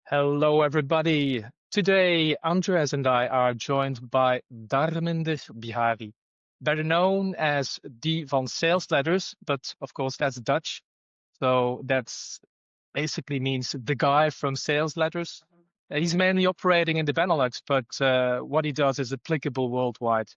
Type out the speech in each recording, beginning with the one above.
Hello, everybody. Today, Andres and I are joined by Dharminder Biharie, better known as D van Sales Letters, but of course that's Dutch. So that's basically means the guy from sales letters. He's mainly operating in the Benelux, but what he does is applicable worldwide.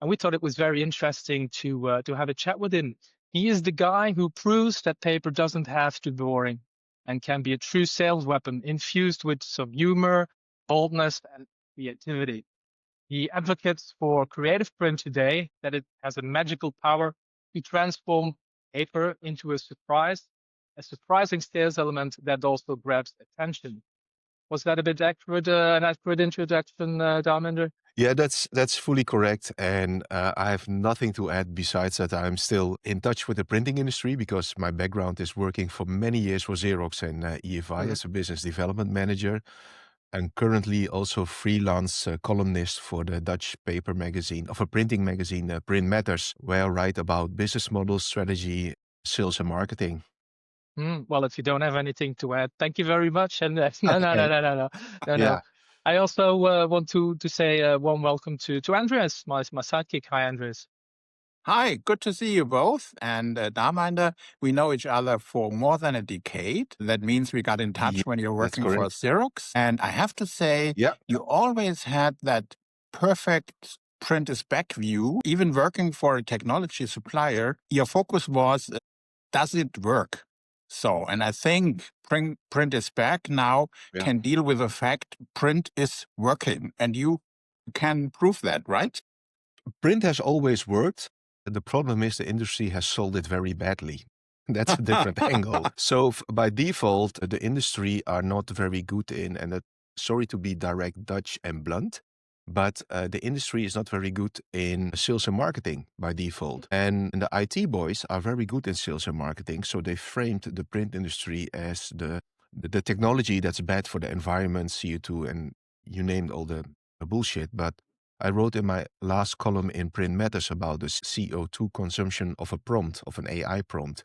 And we thought it was very interesting to have a chat with him. He is the guy who proves that paper doesn't have to be boring and can be a true sales weapon infused with some humor, boldness, and creativity. He advocates for creative print today, that it has a magical power to transform paper into a surprising sales element that also grabs attention. Was that a bit accurate, an accurate introduction, Dharminder? Yeah, that's fully correct. And I have nothing to add besides that I'm still in touch with the printing industry because my background is working for many years for Xerox and EFI Mhm. as a business development manager. And currently also freelance columnist for the Dutch paper magazine, of a printing magazine, Print Matters, where I write about business models, strategy, sales and marketing. Well, if you don't have anything to add, thank you very much. And no, no, no, Okay. no, no, no, no, no. Yeah. I also want to say a warm welcome to Andreas, my sidekick. Hi, Andreas. Hi, good to see you both. And Dharminder, we know each other for more than a decade. That means we got in Yeah, touch when you're that's working for correct. Xerox. And I have to say, Yeah. you always had that perfect print is back view. Even working for a technology supplier, your focus was, does it work? So, and I think print is back now Yeah. can deal with the fact print is working. And you can prove that, right? Print has always worked. The problem is the industry has sold it very badly. That's a different angle. So by default, the industry are not very good in, and sorry to be direct, Dutch and blunt, but the industry is not very good in sales and marketing by default. And the IT boys are very good in sales and marketing. So they framed the print industry as the technology that's bad for the environment, CO2, and you named all the bullshit. But I wrote in my last column in Print Matters about the CO2 consumption of a prompt, of an AI prompt.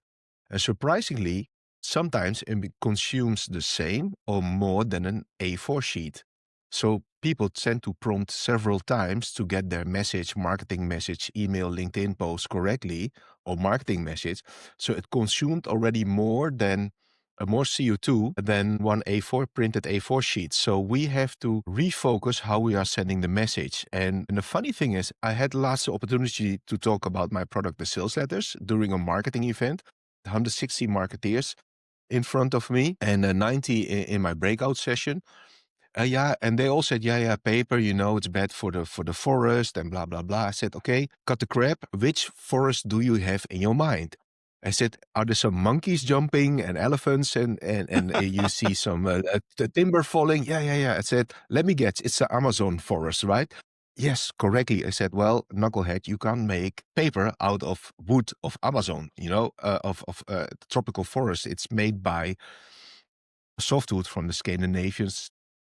And surprisingly, sometimes it consumes the same or more than an A4 sheet. So people tend to prompt several times to get their message, marketing message, email, LinkedIn post correctly, or marketing message. So it consumed already more CO2 than one A4 printed A4 sheet. So we have to refocus how we are sending the message. And the funny thing is, I had last opportunity to talk about my product, the sales letters, during a marketing event. 160 marketeers in front of me and 90 in my breakout session. Yeah, and they all said, yeah, paper, it's bad for the forest and blah, blah, blah. I said, okay, cut the crap. Which forest do you have in your mind? I said, are there some monkeys jumping and elephants and you see some the timber falling? Yeah. I said, let me guess, it's the Amazon forest, right? Yes, correctly. I said, well, knucklehead, you can't make paper out of wood of Amazon, of tropical forest. It's made by softwood from the Scandinavian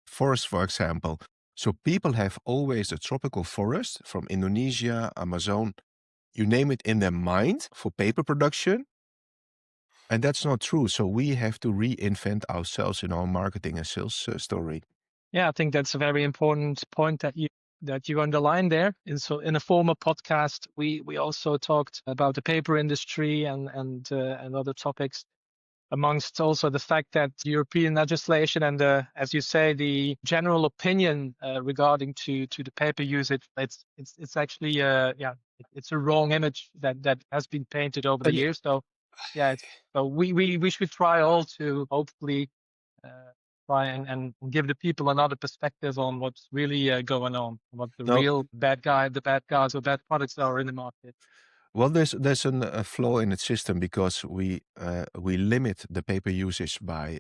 forest, for example. So people have always a tropical forest from Indonesia, Amazon, you name it, in their mind for paper production. And that's not true. So we have to reinvent ourselves in our marketing and sales story. Yeah, I think that's a very important point that you underlined there. And so, in a former podcast, we also talked about the paper industry and other topics, amongst also the fact that European legislation and as you say, the general opinion regarding to the paper usage, it's actually it's a wrong image that has been painted over the Yeah. years. So yeah, so we should try all to hopefully uh, try and give the people another perspective on what's really going on, what the No, real the bad guys or bad products are in the market. well, there's a flaw in the system because we limit the paper usage by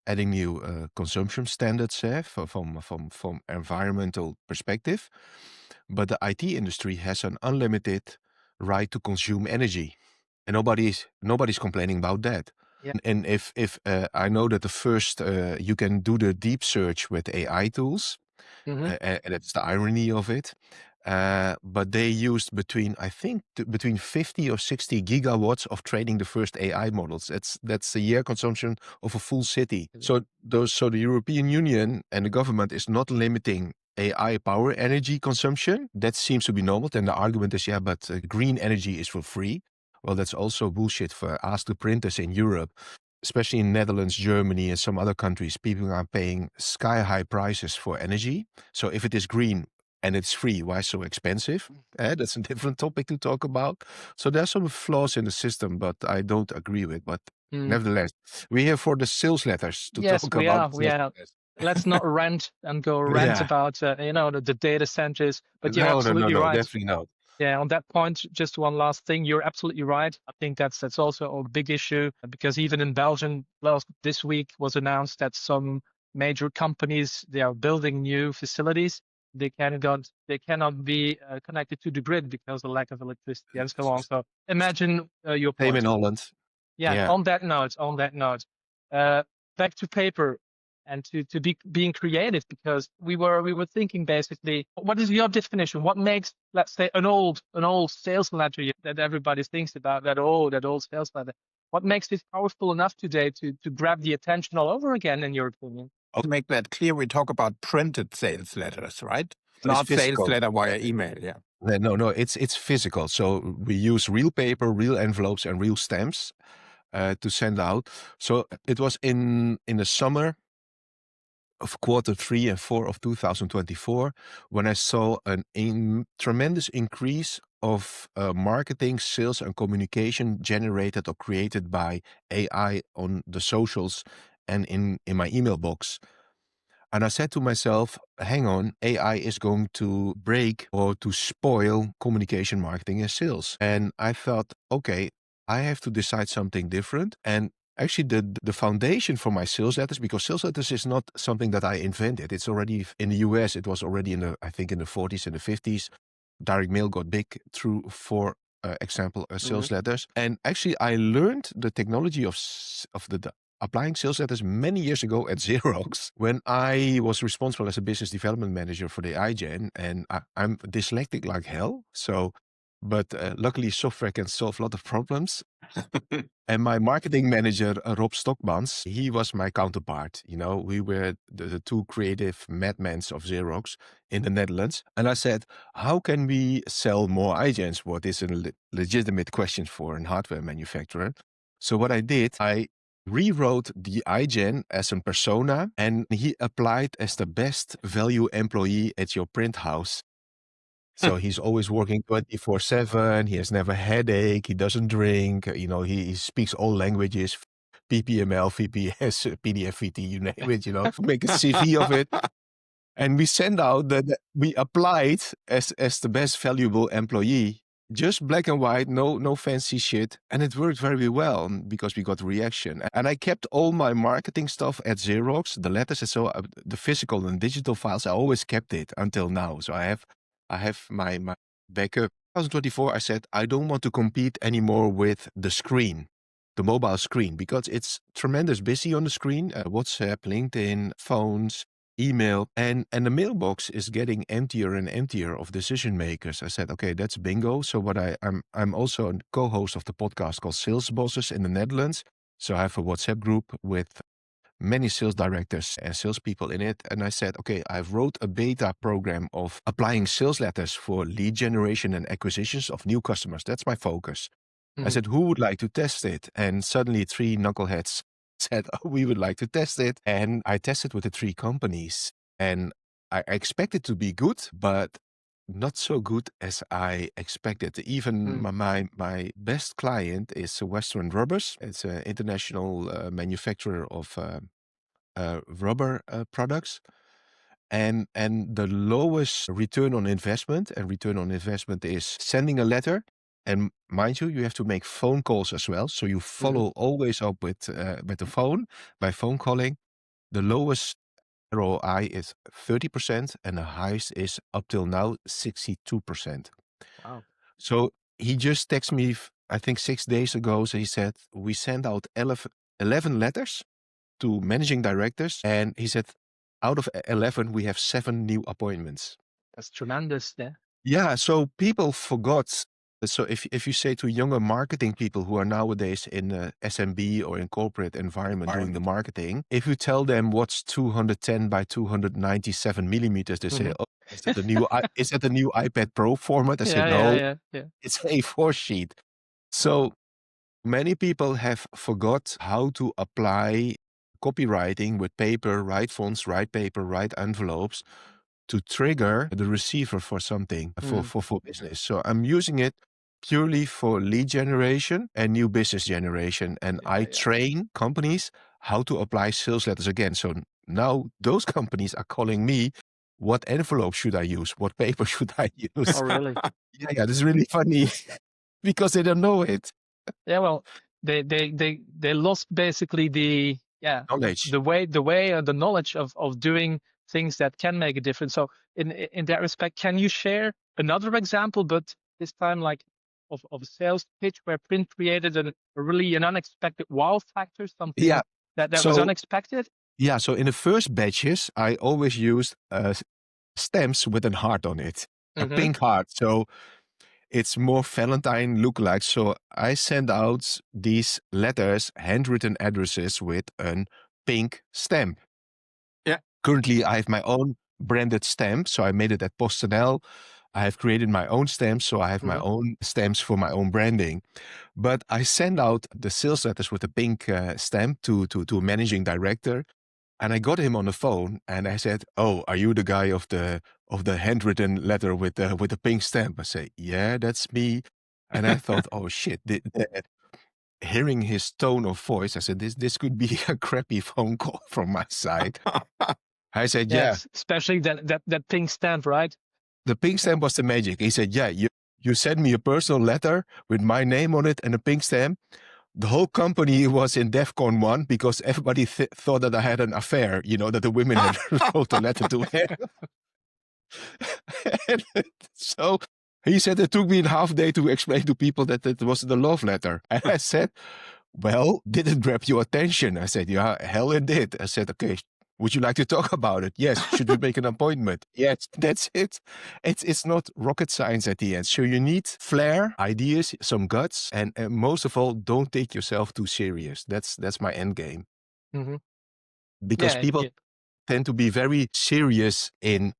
adding new consumption standards from environmental perspective, but the IT industry has an unlimited right to consume energy, and nobody's complaining about that. Yeah. And if I know that the first you can do the deep search with AI tools, Hmm. and that's the irony of it. but they used between 50 or 60 gigawatts of training the first AI models. That's a year consumption of a full city. So the European Union and the government is not limiting AI power energy consumption. That seems to be normal. Then the argument is, but green energy is for free. Well, that's also bullshit. For ask the printers in Europe, especially in Netherlands, Germany, and some other countries, people are paying sky high prices for energy. So if it is green and it's free, why so expensive? That's a different topic to talk about. So there's some flaws in the system, but I don't agree with. But nevertheless, we're here for the sales letters to Yes, talk we about are. We sales are. letters. Let's not rant Yeah. about the data centers. But you're No, absolutely right. definitely not. Yeah, on that point, just one last thing. You're absolutely right. I think that's also a big issue because even in Belgium, this week was announced that some major companies, they are building new facilities. They cannot be connected to the grid because of the lack of electricity and so on. So imagine your Same point. in Holland. Yeah. On that note, back to paper and to being creative, because we were thinking basically, what is your definition? What makes, let's say, an old sales letter that everybody thinks about, that old sales letter? What makes it powerful enough today to grab the attention all over again, in your opinion? To make that clear, we talk about printed sales letters, right? It's Not sales physical. letter via email. Yeah. No, it's physical. So we use real paper, real envelopes, and real stamps to send out. So it was in the summer of quarter 3 and 4 of 2024 when I saw a tremendous increase of marketing, sales, and communication generated or created by AI on the socials and in my email box. And I said to myself, hang on, AI is going to break or to spoil communication, marketing, and sales. And I thought, okay, I have to decide something different. And actually, the foundation for my sales letters, because sales letters is not something that I invented. It's already in the US. It was already in the 40s and the 50s. Direct mail got big through, for example, sales letters. And actually, I learned the technology of the applying sales letters many years ago at Xerox when I was responsible as a business development manager for the iGen, and I'm dyslexic like hell. So, but luckily software can solve a lot of problems. And my marketing manager, Rob Stockmans, he was my counterpart. We were the two creative madmen of Xerox in the Netherlands. And I said, how can we sell more iGens? What is a legitimate question for a hardware manufacturer? So what I did, I rewrote the iGen as a persona, and he applied as the best value employee at your print house. So he's always working 24/7. He has never a headache. He doesn't drink. He speaks all languages, PPML, VPS, PDF, VT, you name it, make a CV of it. And we send out that we applied as the best valuable employee, just black and white, no fancy shit. And it worked very well because we got reaction. And I kept all my marketing stuff at Xerox, the letters and so the physical and digital files. I always kept it until now. So I have my backup. 2024, I said, I don't want to compete anymore with the screen, the mobile screen, because it's tremendous busy on the screen. WhatsApp, LinkedIn, phones, email, and the mailbox is getting emptier and emptier of decision makers. I said, okay, that's bingo. So what I'm also a co-host of the podcast called Sales Bosses in the Netherlands. So I have a WhatsApp group with many sales directors and salespeople in it. And I said, okay, I've wrote a beta program of applying sales letters for lead generation and acquisitions of new customers. That's my focus. I said, who would like to test it? And suddenly 3 knuckleheads said, oh, we would like to test it. And I tested with the 3 companies. And I expected to be good, but not so good as I expected. Even my best client is Western Rubbers. It's an international manufacturer of rubber products. And the lowest return on investment, and return on investment is sending a letter. And mind you have to make phone calls as well. So you follow always up with the phone, by phone calling. The lowest ROI is 30%, and the highest is up till now 62%. Wow. So he just texted me, I think 6 days ago. So he said, we sent out 11 letters to managing directors. And he said, out of 11, we have 7 new appointments. That's tremendous. Yeah. Yeah, so people forgot. So if you say to younger marketing people who are nowadays in SMB or in corporate environment doing the marketing, if you tell them what's 210 by 297 millimeters, they say, Hmm. "Oh, is that the new iPad Pro format?" I say, Yeah, yeah, "No, yeah, yeah. it's A4 sheet." So many people have forgot how to apply copywriting with paper, right fonts, right paper, right envelopes to trigger the receiver for something Hmm. for business. So I'm using it purely for lead generation and new business generation. And Yeah, I yeah. train companies how to apply sales letters again. So now those companies are calling me, what envelope should I use? What paper should I Oh, use? really? Yeah, this is really funny because they don't know it. Yeah, well, they lost basically the, yeah, Knowledge. the way or the knowledge of doing things that can make a difference. So in that respect, can you share another example, but this time like of a sales pitch where print created really an unexpected wow factor, something Yeah. that was So unexpected? yeah, so in the first batches, I always used stamps with a heart on it, a Mm-hmm. pink heart. So it's more Valentine lookalike. So I send out these letters, handwritten addresses with a pink stamp. Yeah. Currently, I have my own branded stamp. So I made it at PostNL. I have created my own stamps. So I have my Mm-hmm. own stamps for my own branding. But I send out the sales letters with a pink stamp to a managing director. And I got him on the phone and I said, "Oh, are you the guy of the handwritten letter with the pink stamp?" I say, "Yeah, that's me." And I thought, "Oh shit." Hearing his tone of voice, I said, this could be a crappy phone call from my side. I said, "Yeah." Yes, especially that pink stamp, right? The pink stamp was the magic. He said, "Yeah, you sent me a personal letter with my name on it and a pink stamp. The whole company was in DEFCON 1 because everybody thought that I had an affair, that the women had wrote a letter to him." And so he said it took me a half day to explain to people that it was the love letter. And I said, "Well, did it grab your attention?" I said, "Yeah, hell it did." I said, "Okay, would you like to talk about it?" "Yes." "Should we make an appointment?" "Yes." That's it. It's not rocket science at the end. So you need flair, ideas, some guts, and most of all, don't take yourself too serious. That's my end game. Mm-hmm. Because Yeah, people yeah. tend to be very serious in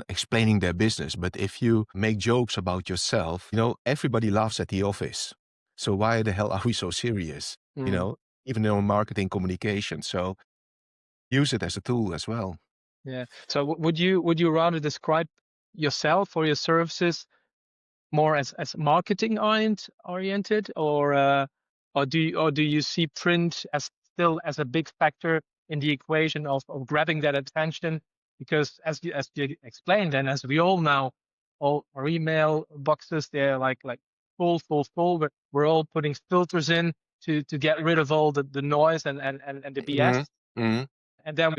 explaining their business. But if you make jokes about yourself, everybody laughs at the office. So why the hell are we so serious? Mm. Even in marketing communication. So use it as a tool as well. Yeah. So would you rather describe yourself or your services more as marketing oriented, or do you see print as still as a big factor in the equation of grabbing that attention? Because as you explained, and as we all know, all our email boxes, they're like full. We're all putting filters in to get rid of all the noise and the Hmm. BS. Hmm. And then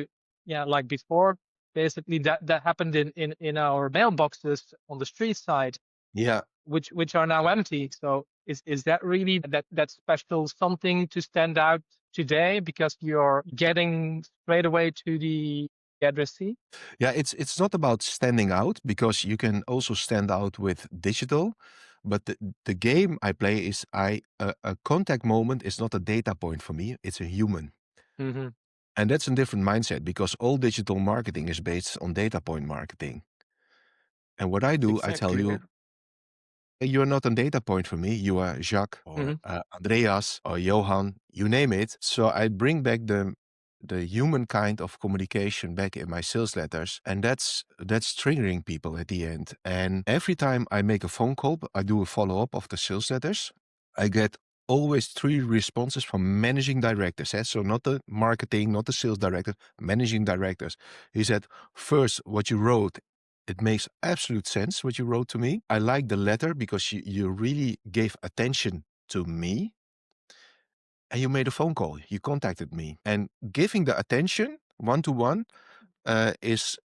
yeah, like before, basically that happened in our mailboxes on the street side, Yeah. which are now empty. So is that really that special something to stand out today because you're getting straight away to the addressee? Yeah, it's not about standing out because you can also stand out with digital. But the game I play is a contact moment is not a data point for me. It's a human. Mm-hmm. And that's a different mindset because all digital marketing is based on data point marketing. And what I do, I tell Exactly. you, Yeah. "Hey, you're not a data point for me. You are Jacques or Mm-hmm. Andreas or Johan, you name it." So I bring back the human kind of communication back in my sales letters, and that's triggering people at the end. And every time I make a phone call, I do a follow up of the sales letters. I get always 3 responses from managing directors. So not the marketing, not the sales director, managing directors. He said, "First, what you wrote, it makes absolute sense what you wrote to me. I like the letter because you really gave attention to me and you made a phone call. You contacted me. And giving the attention one to one is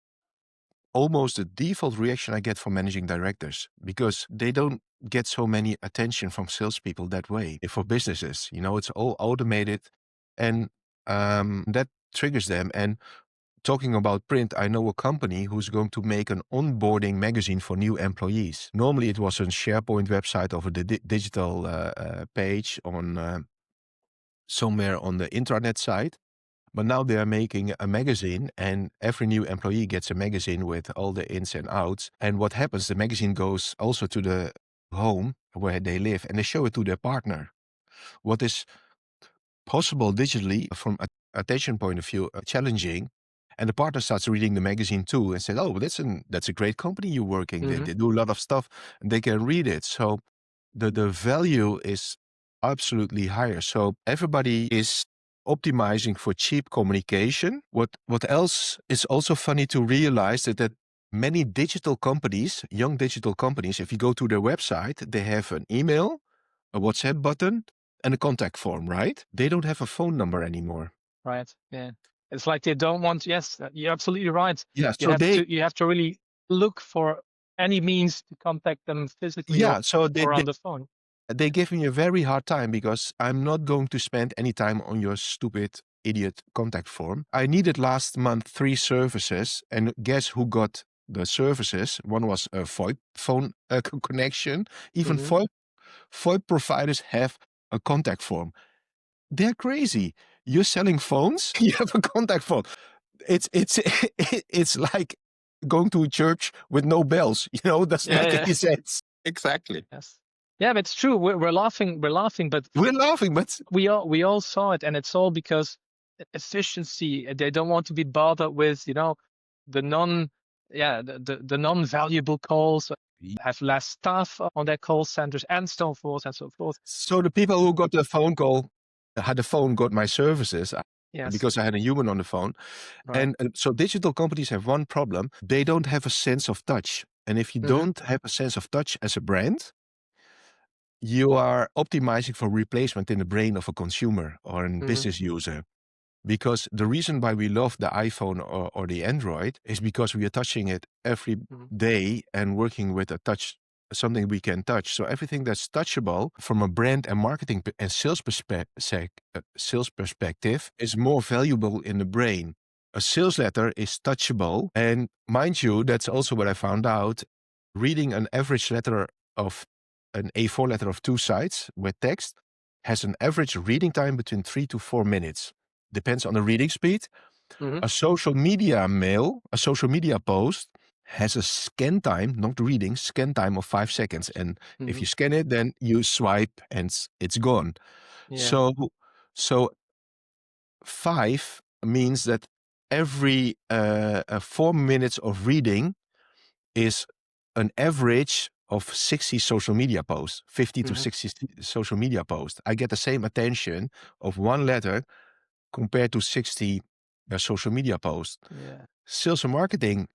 almost the default reaction I get from managing directors because they don't get so many attention from salespeople that way. For businesses, it's all automated and that triggers them. And Talking about print, I know a company who's going to make an onboarding magazine for new employees. Normally it was a SharePoint website of a digital page on somewhere on the intranet site. But now they are making a magazine, and every new employee gets a magazine with all the ins and outs. And what happens, the magazine goes also to the home where they live, and they show it to their partner. What is possible digitally from a attention point of view, challenging. And the partner starts reading the magazine too and said, oh, that's a great company you're working. They do a lot of stuff and they can read it. So the value is absolutely higher. So everybody is optimizing for cheap communication. What else is also funny to realize that many digital companies, young digital companies, if you go to their website, they have an email, a WhatsApp button, and a contact form, right? They don't have a phone number anymore. Right. Yeah. It's like they don't want. Yes, you're absolutely right. Yeah. You So you have to really look for any means to contact them physically or on the phone. they give me a very hard time because I'm not going to spend any time on your stupid idiot contact form. I needed last month 3 services, and guess who got the services? One was a VoIP phone connection. Even VoIP providers have a contact form. They're crazy. You're selling phones, you have a contact form. It's it's like going to a church with no bells. Doesn't make any sense. Exactly. Yes. Yeah, but it's true. We're laughing, but we're laughing, but we all saw it, and it's all because efficiency. They don't want to be bothered with the non-valuable calls. Have less staff on their call centers and so forth and so forth. So the people who got the phone call had the phone got my services because I had a human on the phone. Right. And so digital companies have one problem. They don't have a sense of touch. And if you don't have a sense of touch as a brand, you are optimizing for replacement in the brain of a consumer or a business user. Because the reason why we love the iPhone or the Android is because we are touching it every day and working with a touch, something we can touch. So everything that's touchable from a brand and marketing and sales perspective is more valuable in the brain. A sales letter is touchable. And mind you, that's also what I found out. Reading an average letter of an A4 letter of 2 sides with text has an average reading time between 3 to 4 minutes. Depends on the reading speed. A social media post has a scan time, not reading, scan time of 5 seconds. And if you scan it, then you swipe and it's gone. Yeah. So 5 means that every 4 minutes of reading is an average of 60 social media posts, 50 to 60 social media posts. I get the same attention of 1 letter compared to 60 social media posts. Yeah. Sales and marketing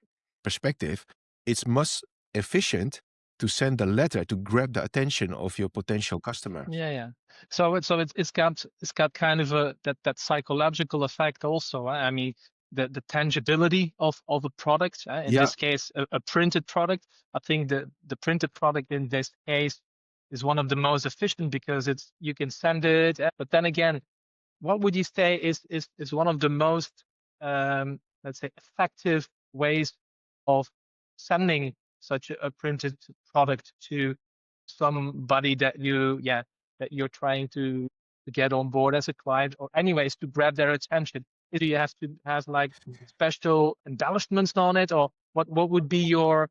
perspective, it's much efficient to send a letter to grab the attention of your potential customer. Yeah. So it's got kind of that psychological effect also. I mean, the tangibility of a product. In this case, a printed product. I think the printed product in this case is one of the most efficient because you can send it. But then again, what would you say is one of the most let's say effective ways of sending such a printed product to somebody that you're trying to get on board as a client, or anyways to grab their attention? Do you have to have like special embellishments on it, or what would be your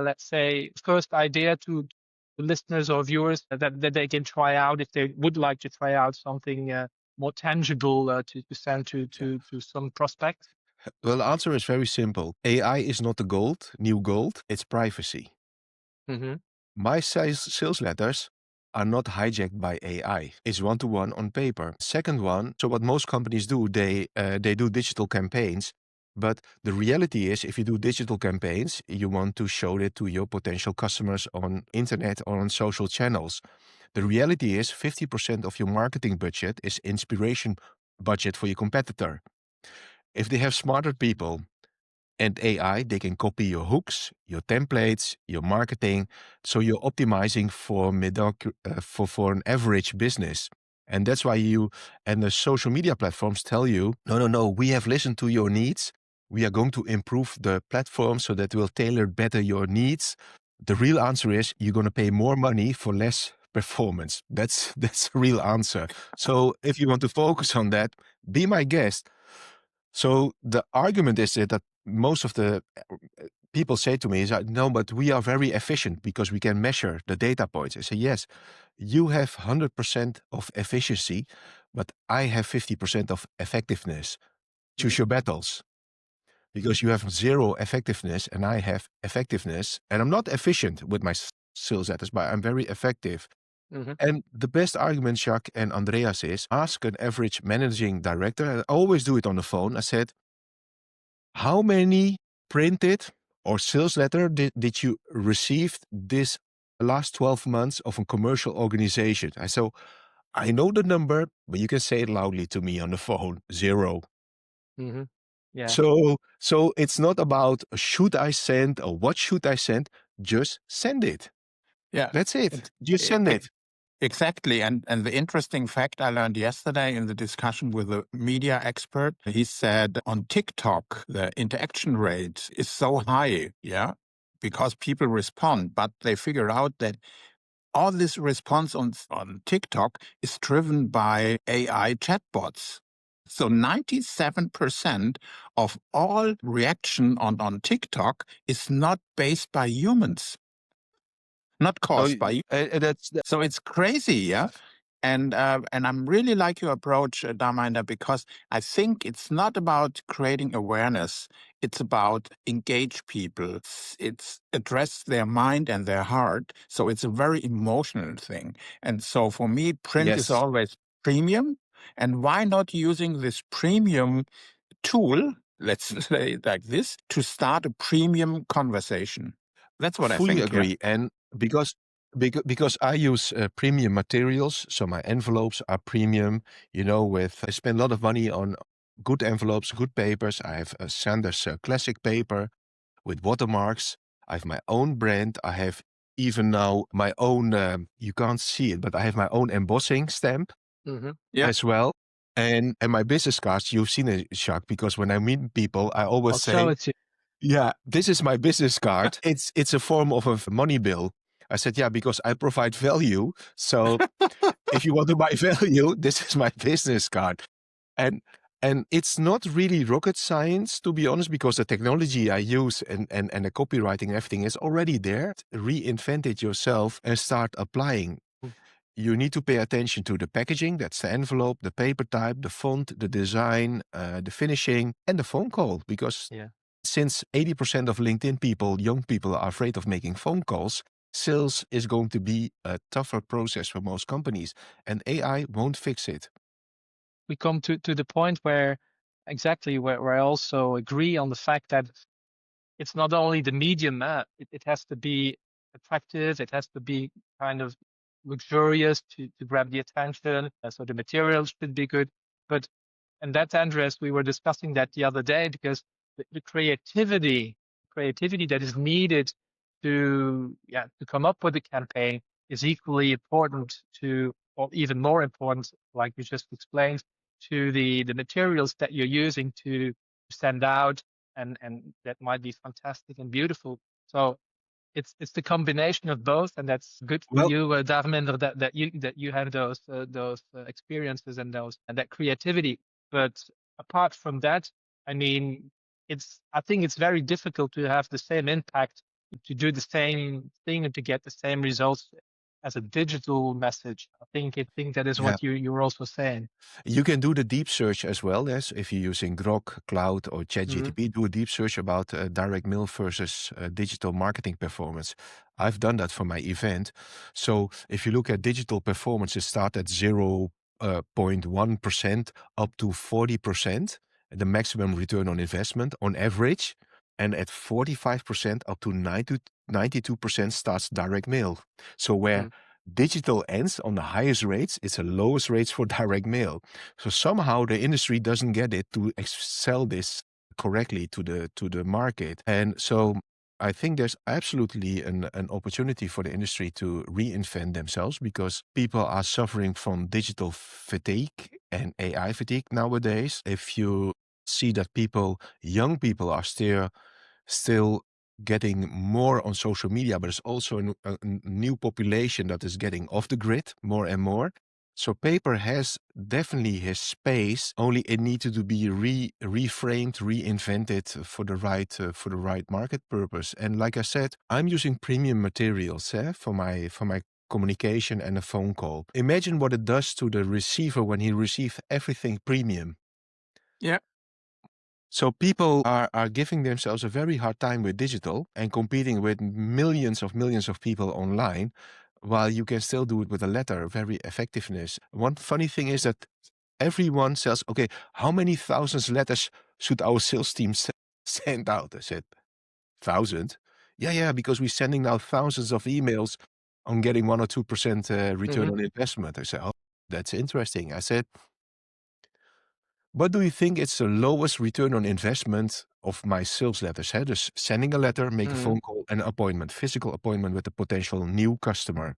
let's say first idea to the listeners or viewers that they can try out if they would like to try out something more tangible to send to some prospect? Well, the answer is very simple. AI is not the new gold, it's privacy. My sales letters are not hijacked by AI. It's one-to-one on paper. Second one, so what most companies do, they do digital campaigns. But the reality is, if you do digital campaigns, you want to show it to your potential customers on internet or on social channels. The reality is 50% of your marketing budget is inspiration budget for your competitor. If they have smarter people and AI, they can copy your hooks, your templates, your marketing. So you're optimizing for an average business. And that's why and the social media platforms tell you, no, we have listened to your needs. We are going to improve the platform so that we'll tailor better your needs. The real answer is you're going to pay more money for less performance. That's the real answer. So if you want to focus on that, be my guest. So the argument is that most of the people say to me is, no, but we are very efficient because we can measure the data points. I say, yes, you have 100% of efficiency, but I have 50% of effectiveness. Choose your battles. Because you have zero effectiveness and I have effectiveness. And I'm not efficient with my sales letters, but I'm very effective. And the best argument, Jacques and Andreas, is ask an average managing director. I always do it on the phone. I said, how many printed or sales letter did you receive this last 12 months of a commercial organization? So I know the number, but you can say it loudly to me on the phone, 0. Yeah. So it's not about should I send or what should I send, just send it. Yeah. That's it. Just send it. Exactly. And the interesting fact I learned yesterday in the discussion with a media expert, he said on TikTok, the interaction rate is so high, yeah, because people respond, but they figure out that all this response on TikTok is driven by AI chatbots. So 97% of all reaction on TikTok is not based by humans, not caused by. So it's crazy, yeah. And I'm really like your approach, Dharminder, because I think it's not about creating awareness. It's about engage people. It's address their mind and their heart. So it's a very emotional thing. And so for me, print is Yes. always premium. And why not using this premium tool, let's say it like this, to start a premium conversation? That's what I Fully think. agree. And because I use premium materials, so my envelopes are premium. I spend a lot of money on good envelopes, good papers. I have a Sanders classic paper with watermarks. I have my own brand. I have even now my own. You can't see it, but I have my own embossing stamp as well. And my business cards, you've seen it, Jacques, because when I meet people, I always I'll say, show it to yeah, this is my business card. It's a form of a money bill. I said, yeah, because I provide value. So if you want to buy value, this is my business card. And it's not really rocket science, to be honest, because the technology I use and the copywriting and everything is already there. Reinvent it yourself and start applying. You need to pay attention to the packaging. That's the envelope, the paper type, the font, the design, the finishing, and the phone call. Because since 80% of LinkedIn people, young people, are afraid of making phone calls, sales is going to be a tougher process for most companies, and AI won't fix it. We come to the point where I also agree on the fact that it's not only the medium, it has to be attractive, it has to be kind of luxurious to grab the attention. So the materials should be good. But and that, Andres, we were discussing that the other day because the creativity that is needed to come up with a campaign is equally important to, or even more important, like you just explained, to the materials that you're using to stand out, and that might be fantastic and beautiful. So it's the combination of both, and that's good for Well, you, Dharminder, that you have those experiences and that creativity. But apart from that, I mean, I think it's very difficult to have the same impact, to do the same thing and to get the same results as a digital message. I think that is yeah. what you were also saying. You can do the deep search as well, as if you're using Grok, Cloud, or ChatGPT, do a deep search about direct mail versus digital marketing performance. I've done that for my event. So if you look at digital performance, it starts at 0.1% up to 40%, the maximum return on investment on average. And at 45% up to 92% starts direct mail. So where digital ends on the highest rates, it's the lowest rates for direct mail. So somehow the industry doesn't get it to sell this correctly to the market. And so I think there's absolutely an opportunity for the industry to reinvent themselves because people are suffering from digital fatigue and AI fatigue nowadays. If you see that young people are still getting more on social media, but there's also a new population that is getting off the grid more and more. So paper has definitely his space. Only it needed to be reframed, reinvented for the right market purpose. And like I said, I'm using premium materials for my communication and a phone call. Imagine what it does to the receiver when he receives everything premium. Yeah. So people are giving themselves a very hard time with digital and competing with millions of people online, while you can still do it with a letter, very effectiveness. One funny thing is that everyone says, okay, how many thousands letters should our sales team send out? I said, 1,000? Yeah, because we're sending now thousands of emails on getting 1 or 2% return on investment. I said, oh, that's interesting. I said, what do you think is the lowest return on investment of my sales letters? Dus sending a letter, make a phone call, and an appointment, physical appointment with a potential new customer.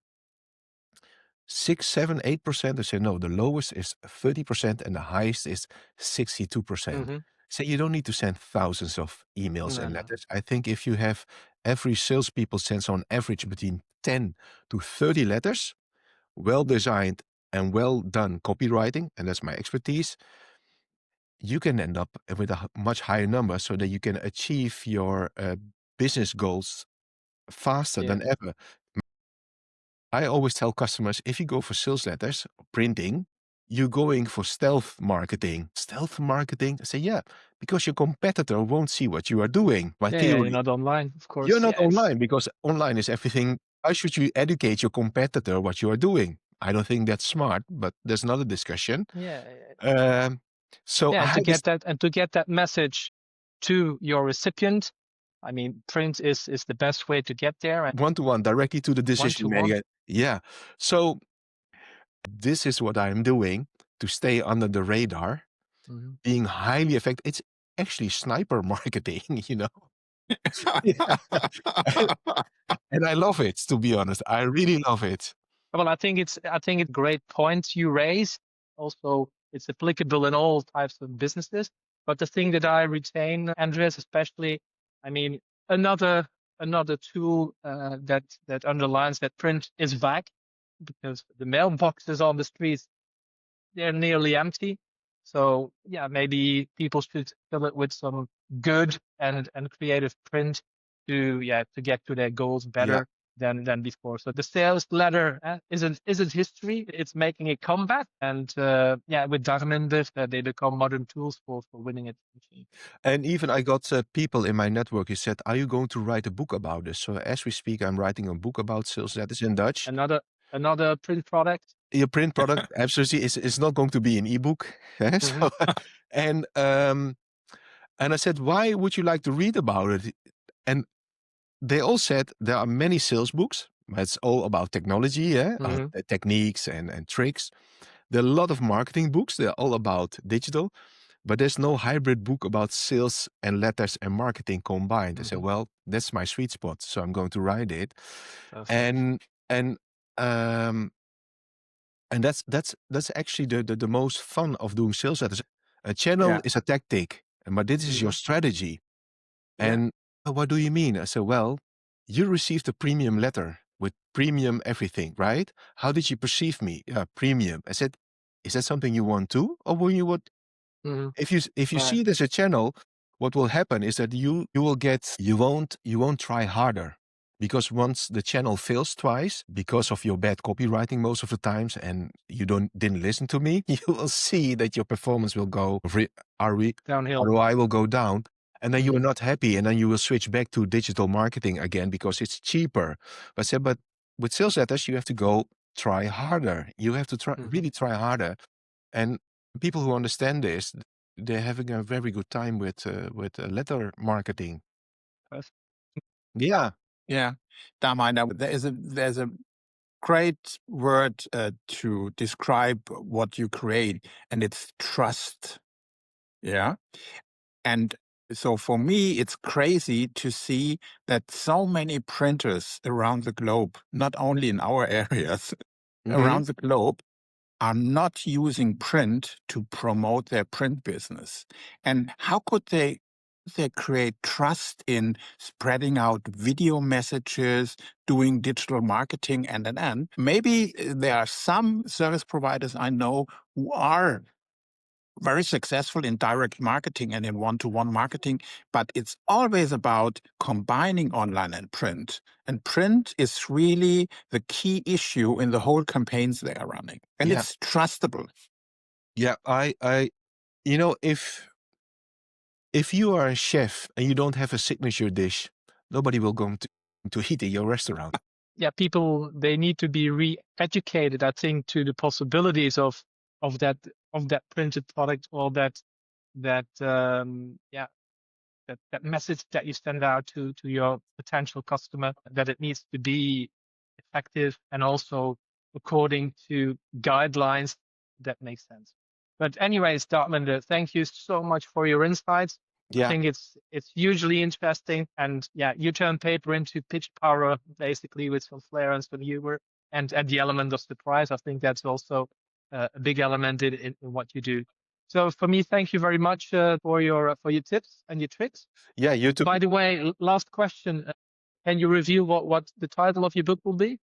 6, 7, 8%. I say, no, the lowest is 30% and the highest is 62%. So you don't need to send thousands of emails and letters. I think if you have every salespeople sends on average between 10 to 30 letters, well designed and well done copywriting, and that's my expertise, you can end up with a much higher number so that you can achieve your business goals faster than ever. I always tell customers, if you go for sales letters, printing, you're going for stealth marketing. Stealth marketing? I say, yeah, because your competitor won't see what you are doing. My Yeah, theory. you're not online, of course. You're not Yes. online because online is everything. Why should you educate your competitor what you are doing? I don't think that's smart, but there's another discussion. Yeah. So Yeah, I had this to get that message to your recipient, I mean, print is the best way to get there. And one-to-one directly to the decision one-to-one. maker. Yeah. So this is what I'm doing to stay under the radar, being highly effective. It's actually sniper marketing, you know. Yeah. And I love it, to be honest. I really love it. Well, I think it's great points you raise. Also, it's applicable in all types of businesses. But the thing that I retain, Andreas, especially, I mean, another tool that underlines that print is back, because the mailboxes on the streets, they're nearly empty. So yeah, maybe people should fill it with some good and creative print to get to their goals Yeah. better than before. So the sales letter isn't history. It's making a comeback, and with Dharminder, they become modern tools for winning attention. And even I got people in my network who said, are you going to write a book about this? So as we speak, I'm writing a book about sales letters in Dutch. Another print product. Your print product, absolutely, is not going to be an ebook. So, and I said, why would you like to read about it? And they all said there are many sales books, but it's all about technology, techniques and tricks. There are a lot of marketing books. They're all about digital, but there's no hybrid book about sales and letters and marketing combined. I said, well, that's my sweet spot, so I'm going to write it. Perfect. And that's actually the most fun of doing sales letters. A channel is a tactic, but this is your strategy. And what do you mean? I said, well, you received a premium letter with premium everything, right? How did you perceive me? Premium. I said, is that something you want too? Or will you what? If you see it as a channel, what will happen is that you won't try harder. Because once the channel fails twice because of your bad copywriting most of the times, and you didn't listen to me, you will see that your performance will go Downhill. ROI will go down, and then you are not happy, and then you will switch back to digital marketing again because it's cheaper. But with sales letters, you have to go try harder. You have to really try harder, and people who understand this, they're having a very good time with letter marketing. Yeah. Yeah, Dharminder, there's a great word to describe what you create, and it's trust. Yeah, and So for me, it's crazy to see that so many printers around the globe, not only in our areas, around the globe, are not using print to promote their print business. And how could they create trust in spreading out video messages, doing digital marketing, and? Maybe there are some service providers I know who are very successful in direct marketing and in one-to-one marketing, but it's always about combining online and print. And print is really the key issue in the whole campaigns they are running. And it's trustable. Yeah, you know, if you are a chef and you don't have a signature dish, nobody will go to eat in your restaurant. Yeah, people, they need to be re-educated, I think, to the possibilities of that printed product, or that message that you send out to your potential customer, that it needs to be effective and also according to guidelines that make sense. But anyways, Dharminder, thank you so much for your insights. I think it's hugely interesting, and you turn paper into pitch power basically with some flair and some humor, and the element of surprise. I think that's also a big element in what you do. So for me, thank you very much for your tips and your tricks. Yeah, you too. By the way, last question: can you reveal what the title of your book will be?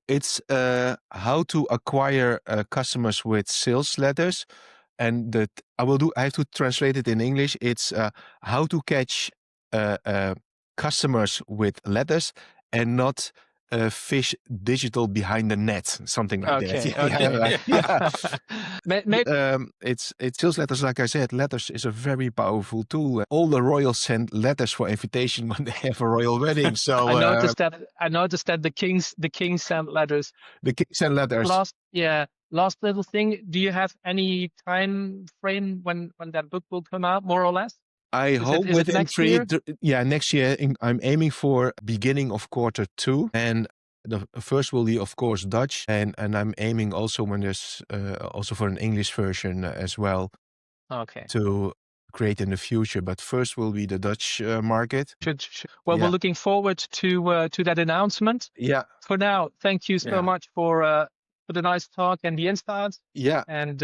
It's how to acquire customers with sales letters, and that I have to translate it in English. It's how to catch customers with letters and not fish digital behind the net, something like that. It's sales letters. Like I said, letters is a very powerful tool. All the royals send letters for invitation when they have a royal wedding. So I noticed that the kings sent letters. The kings send letters. Last little thing. Do you have any time frame when that book will come out, more or less? I hope within next year. Next year. I'm aiming for beginning of Q2, and the first will be, of course, Dutch, and I'm aiming also when there's also for an English version as well. Okay. To create in the future, but first will be the Dutch market. Well, we're looking forward to that announcement. Yeah. For now, thank you so much for the nice talk and the insights. Yeah. And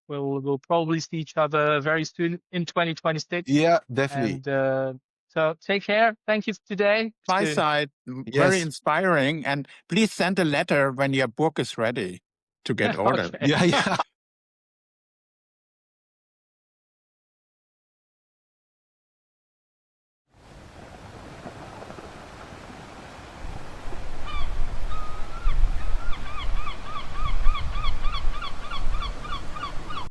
we'll probably see each other very soon in 2026. Yeah, definitely. And so take care. Thank you today. My side, very inspiring. And please send a letter when your book is ready to get ordered. Okay. Yeah.